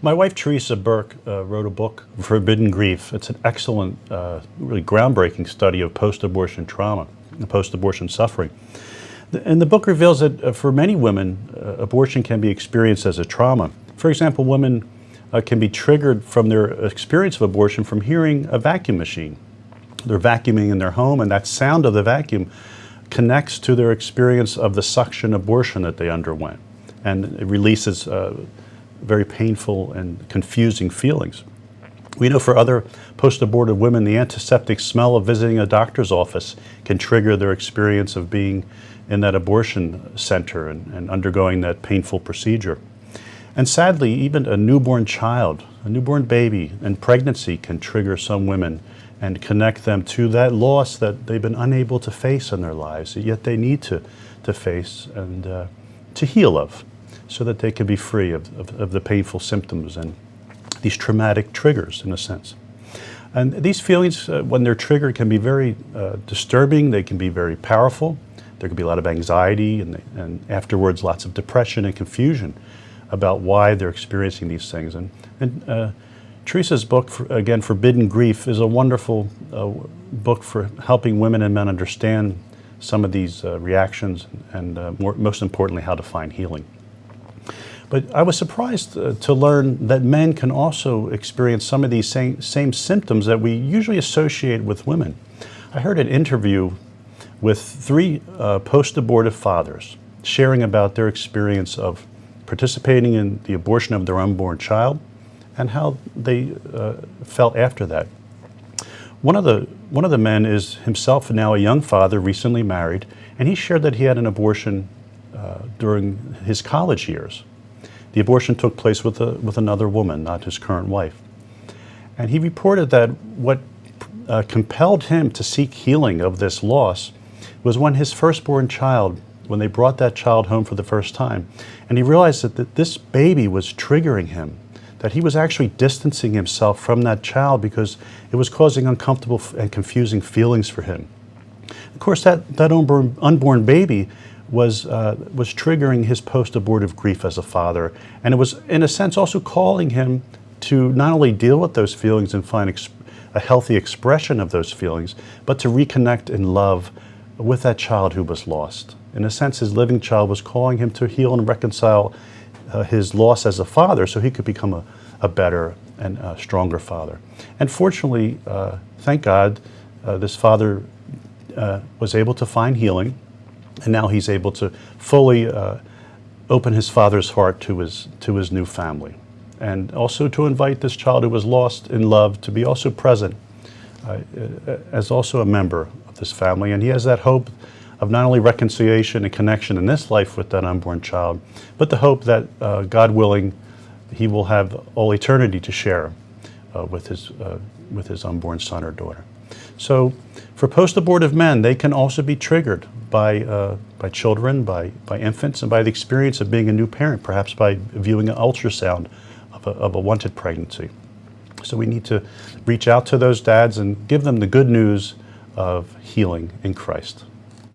My wife, Theresa Burke, wrote a book, Forbidden Grief. It's an excellent, really groundbreaking study of post-abortion trauma and post-abortion suffering. And the book reveals that for many women, abortion can be experienced as a trauma. For example, women can be triggered from their experience of abortion from hearing a vacuum machine. They're vacuuming in their home, and that sound of the vacuum connects to their experience of the suction abortion that they underwent. And it releases very painful and confusing feelings. We know for other post-abortive women, the antiseptic smell of visiting a doctor's office can trigger their experience of being in that abortion center and undergoing that painful procedure. And sadly, even a newborn child, a newborn baby, and pregnancy can trigger some women and connect them to that loss that they've been unable to face in their lives, yet they need to face and to heal of, so that they can be free of the painful symptoms and these traumatic triggers, in a sense. And these feelings, when they're triggered, can be very disturbing. They can be very powerful. There can be a lot of anxiety and afterwards lots of depression and confusion about why they're experiencing these things. And Theresa's book, again, Forbidden Grief, is a wonderful book for helping women and men understand some of these reactions and most importantly, how to find healing. But I was surprised to learn that men can also experience some of these same symptoms that we usually associate with women. I heard an interview with 3 post-abortive fathers sharing about their experience of participating in the abortion of their unborn child and how they felt after that. One of the men is himself now a young father, recently married, and he shared that he had an abortion during his college years. The abortion took place with another woman, not his current wife. And he reported that what compelled him to seek healing of this loss was when his firstborn child, when they brought that child home for the first time, and he realized that this baby was triggering him, that he was actually distancing himself from that child because it was causing uncomfortable and confusing feelings for him. Of course, that unborn baby was triggering his post-abortive grief as a father, and it was, in a sense, also calling him to not only deal with those feelings and find a healthy expression of those feelings, but to reconnect in love with that child who was lost. In a sense, his living child was calling him to heal and reconcile his loss as a father so he could become a better and stronger father. And fortunately, thank God, this father was able to find healing. And now he's able to fully open his father's heart to his new family. And also to invite this child who was lost in love to be also present as also a member of this family. And he has that hope of not only reconciliation and connection in this life with that unborn child, but the hope that, God willing, he will have all eternity to share with his unborn son or daughter. So for post-abortive men, they can also be triggered by children, by infants, and by the experience of being a new parent, perhaps by viewing an ultrasound of a wanted pregnancy. So we need to reach out to those dads and give them the good news of healing in Christ.